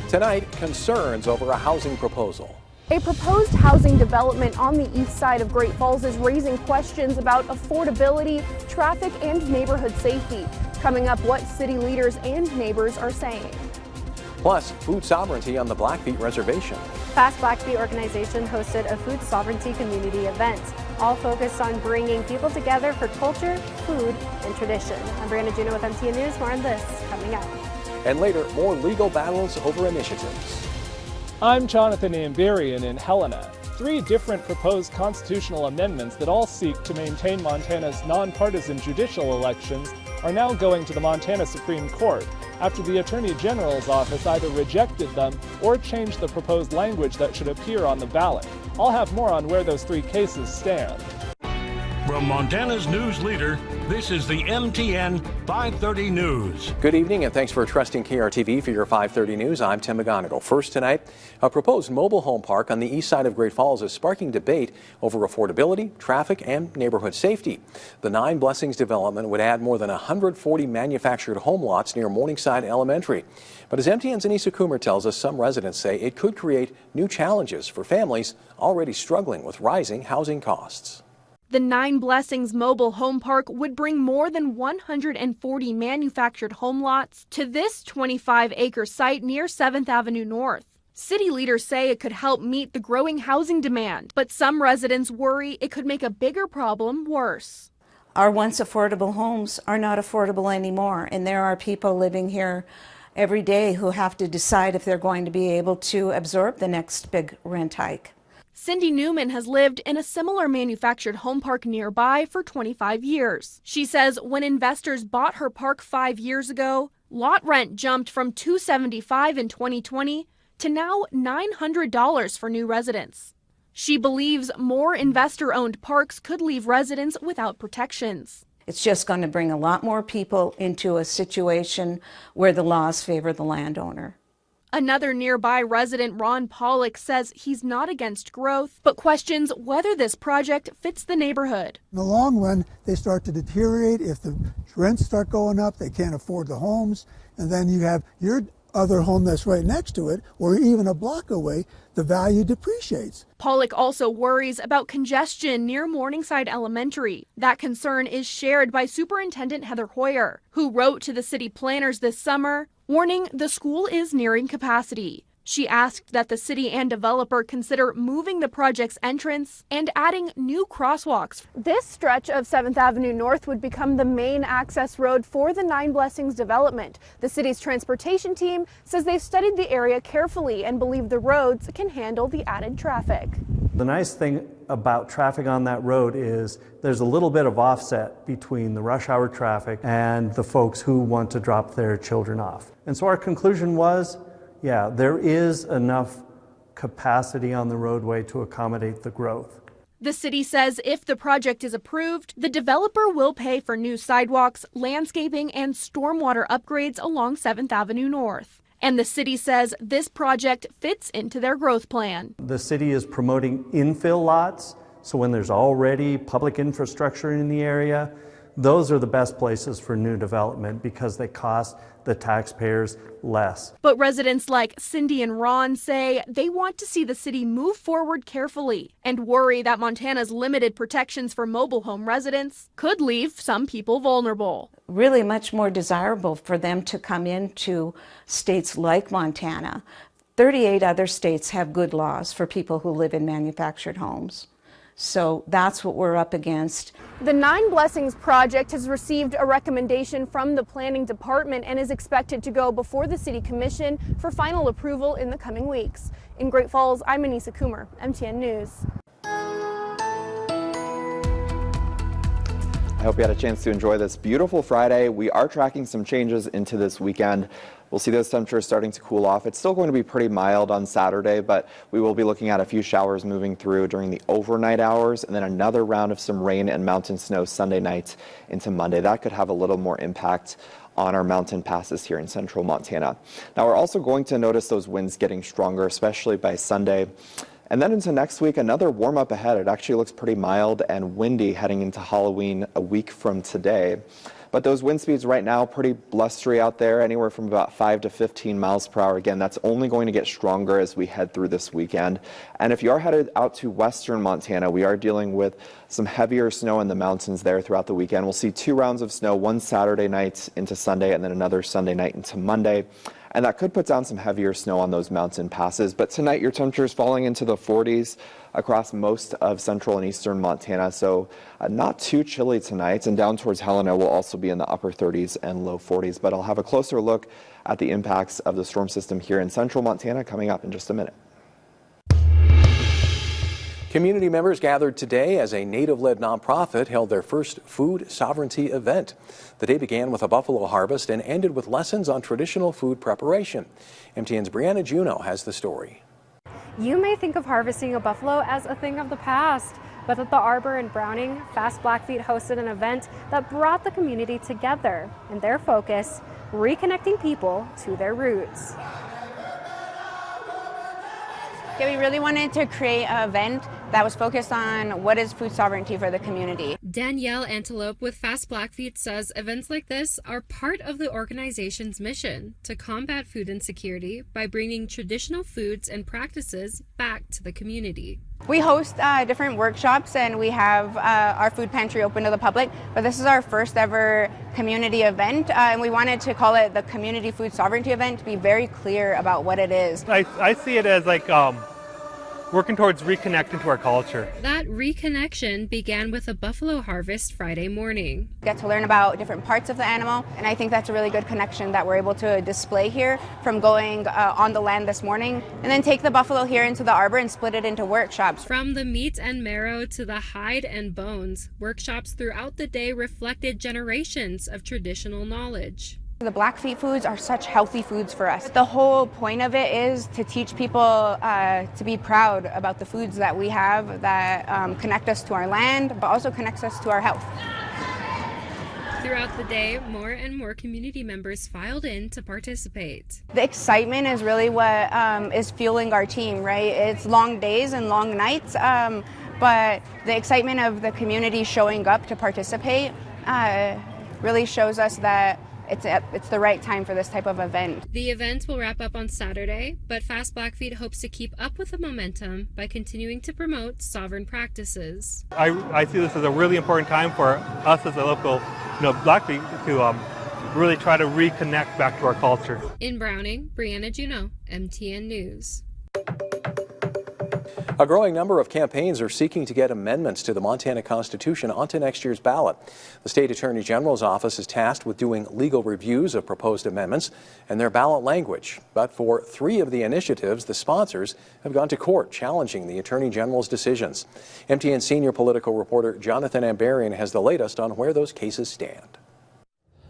Tonight, concerns over a housing proposal. A proposed housing development on the east side of Great Falls is raising questions about affordability, traffic, and neighborhood safety. Coming up, what city leaders and neighbors are saying. Plus, food sovereignty on the Blackfeet Reservation. Fast Blackfeet organization hosted a food sovereignty community event, all focused on bringing people together for culture, food, and tradition. I'm Brianna Juno with MTN News. More on this coming up. And later, more legal battles over initiatives. I'm Jonathan Amberian in Helena. 3 different proposed constitutional amendments that all seek to maintain Montana's nonpartisan judicial elections are now going to the Montana Supreme Court after the Attorney General's office either rejected them or changed the proposed language that should appear on the ballot. I'll have more on where those 3 cases stand. From Montana's news leader, this is the MTN 530 News. Good evening and thanks for trusting KRTV for your 530 News. I'm Tim McGonigal. First tonight, a proposed mobile home park on the east side of Great Falls is sparking debate over affordability, traffic, and neighborhood safety. The 9 Blessings development would add more than 140 manufactured home lots near Morningside Elementary. But as MTN's Anissa Coomer tells us, some residents say it could create new challenges for families already struggling with rising housing costs. The 9 Blessings mobile home park would bring more than 140 manufactured home lots to this 25-acre site near 7th Avenue North. City leaders say it could help meet the growing housing demand, but some residents worry it could make a bigger problem worse. Our once affordable homes are not affordable anymore, and there are people living here every day who have to decide if they're going to be able to absorb the next big rent hike. Cindy Newman has lived in a similar manufactured home park nearby for 25 years. She says when investors bought her park 5 years ago, lot rent jumped from $275 in 2020 to now $900 for new residents. She believes more investor-owned parks could leave residents without protections. It's just going to bring a lot more people into a situation where the laws favor the landowner. Another nearby resident, Ron Pollock, says he's not against growth, but questions whether this project fits the neighborhood. In the long run, they start to deteriorate. If the rents start going up, they can't afford the homes. And then you have your other home that's right next to it, or even a block away, the value depreciates. Pollock also worries about congestion near Morningside Elementary. That concern is shared by Superintendent Heather Hoyer, who wrote to the city planners this summer, warning the school is nearing capacity. She asked that the city and developer consider moving the project's entrance and adding new crosswalks. This stretch of 7th Avenue North would become the main access road for the 9 Blessings development. The city's transportation team says they've studied the area carefully and believe the roads can handle the added traffic. The nice thing about traffic on that road is there's a little bit of offset between the rush hour traffic and the folks who want to drop their children off. And so our conclusion was, yeah, there is enough capacity on the roadway to accommodate the growth. The city says if the project is approved, the developer will pay for new sidewalks, landscaping, and stormwater upgrades along 7th Avenue North. And the city says this project fits into their growth plan. The city is promoting infill lots, so when there's already public infrastructure in the area, those are the best places for new development because they cost the taxpayers less. But residents like Cindy and Ron say they want to see the city move forward carefully and worry that Montana's limited protections for mobile home residents could leave some people vulnerable. Really much more desirable for them to come into states like Montana. 38 other states have good laws for people who live in manufactured homes. So that's what we're up against. The 9 Blessings project has received a recommendation from the planning department and is expected to go before the city commission for final approval in the coming weeks. In Great Falls, I'm Anissa Coomer, MTN News. I hope you had a chance to enjoy this beautiful Friday. We are tracking some changes into this weekend. We'll see those temperatures starting to cool off. It's still going to be pretty mild on Saturday, but we will be looking at a few showers moving through during the overnight hours and then another round of some rain and mountain snow Sunday night into Monday. That could have a little more impact on our mountain passes here in central Montana. Now, we're also going to notice those winds getting stronger, especially by Sunday. And then into next week, another warm up ahead. It actually looks pretty mild and windy heading into Halloween a week from today. But those wind speeds right now, pretty blustery out there, anywhere from about 5 to 15 miles per hour. Again, that's only going to get stronger as we head through this weekend. And if you are headed out to western Montana, we are dealing with some heavier snow in the mountains there throughout the weekend. We'll see 2 rounds of snow, one Saturday night into Sunday and then another Sunday night into Monday. And that could put down some heavier snow on those mountain passes. But tonight, your temperatures falling into the 40s across most of central and eastern Montana. So not too chilly tonight. And down towards Helena will also be in the upper 30s and low 40s. But I'll have a closer look at the impacts of the storm system here in central Montana coming up in just a minute. Community members gathered today as a Native-led nonprofit held their first food sovereignty event. The day began with a buffalo harvest and ended with lessons on traditional food preparation. MTN's Brianna Juneau has the story. You may think of harvesting a buffalo as a thing of the past, but at the Arbor in Browning, Fast Blackfeet hosted an event that brought the community together, and their focus, reconnecting people to their roots. Yeah, we really wanted to create an event that was focused on what is food sovereignty for the community. Danielle Antelope with Fast Blackfeet says events like this are part of the organization's mission to combat food insecurity by bringing traditional foods and practices back to the community. We host different workshops and we have our food pantry open to the public, but this is our first ever community event and we wanted to call it the Community Food Sovereignty Event to be very clear about what it is. I see it as like working towards reconnecting to our culture. That reconnection began with a buffalo harvest Friday morning. Get to learn about different parts of the animal, and I think that's a really good connection that we're able to display here from going on the land this morning and then take the buffalo here into the arbor and split it into workshops. From the meat and marrow to the hide and bones, workshops throughout the day reflected generations of traditional knowledge. The Blackfeet foods are such healthy foods for us. The whole point of it is to teach people to be proud about the foods that we have that connect us to our land, but also connects us to our health. Throughout the day, more and more community members filed in to participate. The excitement is really what is fueling our team, right? It's long days and long nights, but the excitement of the community showing up to participate really shows us that it's the right time for this type of event. The event will wrap up on Saturday, but Fast Blackfeet hopes to keep up with the momentum by continuing to promote sovereign practices. I see this as a really important time for us as a local Blackfeet to really try to reconnect back to our culture. In Browning, Brianna Juneau, MTN News. A growing number of campaigns are seeking to get amendments to the Montana Constitution onto next year's ballot. The State Attorney General's office is tasked with doing legal reviews of proposed amendments and their ballot language. But for 3 of the initiatives, the sponsors have gone to court challenging the Attorney General's decisions. MTN senior political reporter Jonathan Ambarian has the latest on where those cases stand.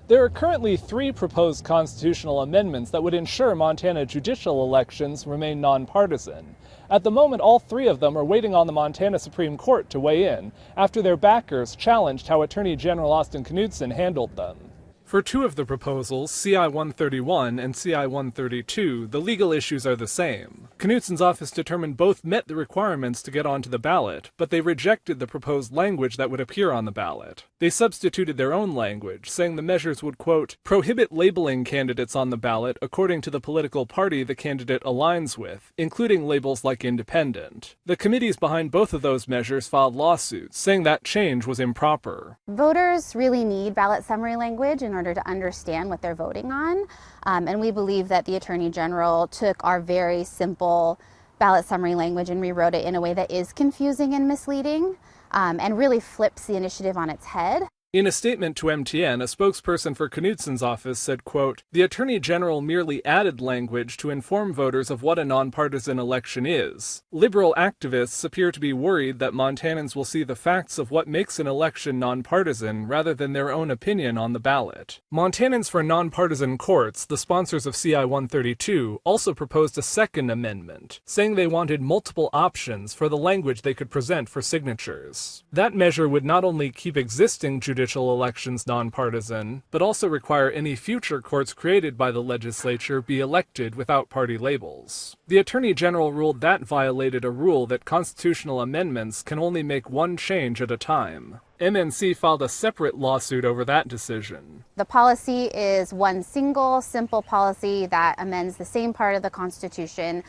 There are currently 3 proposed constitutional amendments that would ensure Montana judicial elections remain nonpartisan. At the moment, all 3 of them are waiting on the Montana Supreme Court to weigh in after their backers challenged how Attorney General Austin Knudsen handled them. For 2 of the proposals, CI 131 and CI 132, the legal issues are the same. Knudsen's office determined both met the requirements to get onto the ballot, but they rejected the proposed language that would appear on the ballot. They substituted their own language, saying the measures would, quote, prohibit labeling candidates on the ballot according to the political party the candidate aligns with, including labels like independent. The committees behind both of those measures filed lawsuits, saying that change was improper. Voters really need ballot summary language in order to understand what they're voting on. And we believe that the Attorney General took our very simple ballot summary language and rewrote it in a way that is confusing and misleading, and really flips the initiative on its head. In a statement to MTN, a spokesperson for Knudsen's office said, quote, the Attorney General merely added language to inform voters of what a nonpartisan election is. Liberal activists appear to be worried that Montanans will see the facts of what makes an election nonpartisan rather than their own opinion on the ballot. Montanans for Nonpartisan Courts, the sponsors of CI 132, also proposed a second amendment, saying they wanted multiple options for the language they could present for signatures. That measure would not only keep existing judicial judicial elections nonpartisan, but also require any future courts created by the legislature be elected without party labels. The Attorney General ruled that violated a rule that constitutional amendments can only make one change at a time. MNC filed a separate lawsuit over that decision. The policy is one single, simple policy that amends the same part of the Constitution.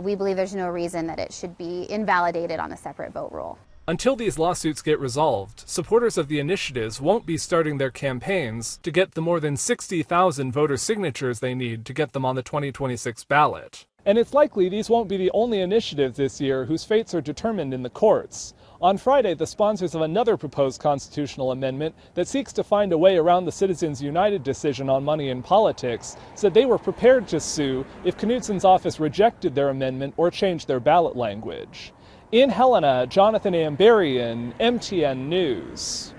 We believe there's no reason that it should be invalidated on a separate vote rule. Until these lawsuits get resolved, supporters of the initiatives won't be starting their campaigns to get the more than 60,000 voter signatures they need to get them on the 2026 ballot. And it's likely these won't be the only initiatives this year whose fates are determined in the courts. On Friday, the sponsors of another proposed constitutional amendment that seeks to find a way around the Citizens United decision on money in politics said they were prepared to sue if Knutson's office rejected their amendment or changed their ballot language. In Helena, Jonathan Ambarian, MTN News.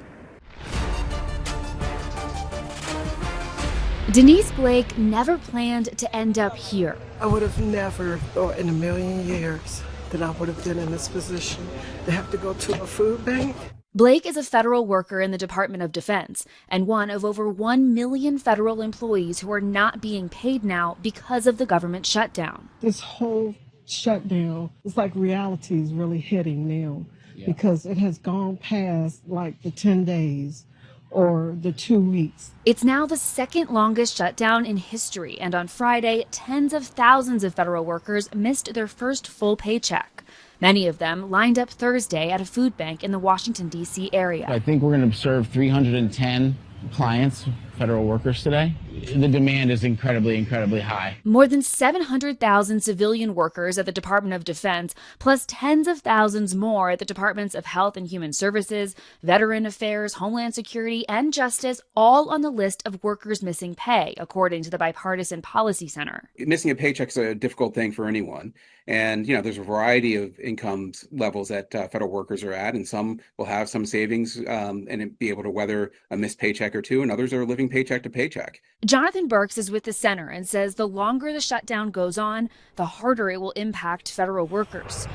Denise Blake never planned to end up here. I would have never thought in a million years that I would have been in this position to have to go to a food bank. Blake is a federal worker in the Department of Defense and one of over 1 million federal employees who are not being paid now because of the government shutdown. This whole shutdown, it's like reality is really hitting now because it has gone past like the 10 days or the 2 weeks. It's now the second longest shutdown in history, and on Friday, tens of thousands of federal workers missed their first full paycheck. Many of them lined up Thursday at a food bank in the Washington, D.C. area. I think we're going to serve 310 clients, federal workers today. The demand is incredibly high. More than 700,000 civilian workers at the Department of Defense, plus tens of thousands more at the Departments of Health and Human Services, Veteran Affairs, Homeland Security, and Justice, all on the list of workers missing pay, according to the Bipartisan Policy Center. Missing a paycheck is a difficult thing for anyone. And, there's a variety of income levels that federal workers are at, and some will have some savings and be able to weather a missed paycheck or two, and others are living paycheck to paycheck. Jonathan Burks is with the center and says the longer the shutdown goes on, the harder it will impact federal workers.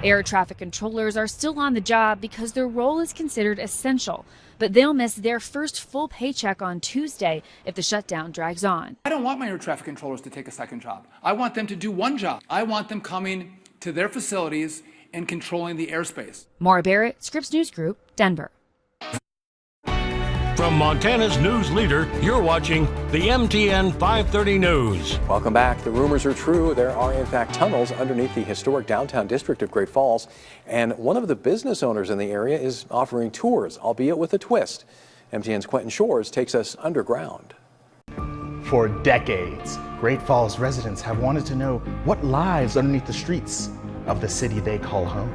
Air traffic controllers are still on the job because their role is considered essential, but they'll miss their first full paycheck on Tuesday if the shutdown drags on. I don't want my air traffic controllers to take a second job. I want them to do one job. I want them coming to their facilities and controlling the airspace. Maura Barrett, Scripps News Group, Denver. From Montana's news leader, you're watching the MTN 530 News. Welcome back. The rumors are true. There are, in fact, tunnels underneath the historic downtown district of Great Falls. And one of the business owners in the area is offering tours, albeit with a twist. MTN's Quentin Shores takes us underground. For decades, Great Falls residents have wanted to know what lies underneath the streets of the city they call home.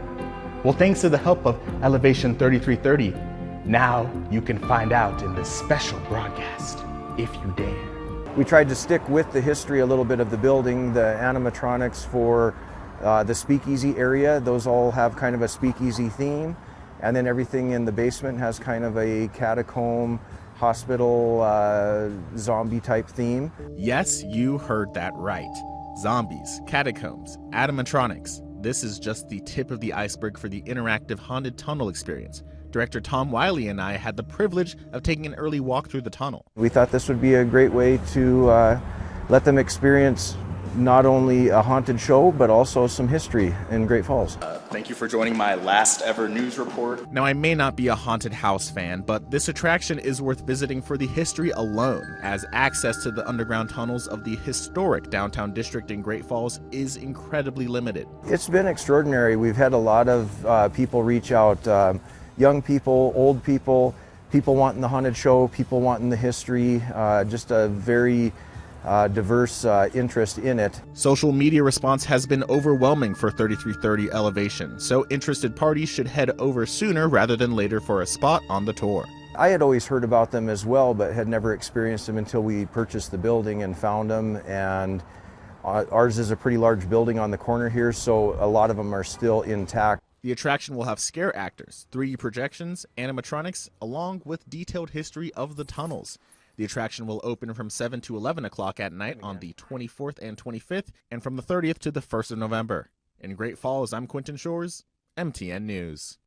Well, thanks to the help of Elevation 3330, now you can find out in this special broadcast, if you dare. We tried to stick with the history a little bit of the building, the animatronics for the speakeasy area. Those all have kind of a speakeasy theme. And then everything in the basement has kind of a catacomb, hospital, zombie type theme. Yes, you heard that right. Zombies, catacombs, animatronics. This is just the tip of the iceberg for the interactive haunted tunnel experience. Director Tom Wiley and I had the privilege of taking an early walk through the tunnel. We thought this would be a great way to let them experience not only a haunted show, but also some history in Great Falls. Thank you for joining my last ever news report. Now, I may not be a haunted house fan, but this attraction is worth visiting for the history alone, as access to the underground tunnels of the historic downtown district in Great Falls is incredibly limited. It's been extraordinary. We've had a lot of people reach out, young people, old people, people wanting the haunted show, people wanting the history, just a very diverse interest in it. Social media response has been overwhelming for 3330 Elevation, so interested parties should head over sooner rather than later for a spot on the tour. I had always heard about them as well, but had never experienced them until we purchased the building and found them. And ours is a pretty large building on the corner here, so a lot of them are still intact. The attraction will have scare actors, 3D projections, animatronics, along with detailed history of the tunnels. The attraction will open from 7 to 11 o'clock at night on the 24th and 25th, and from the 30th to the 1st of November. In Great Falls, I'm Quentin Shores, MTN News.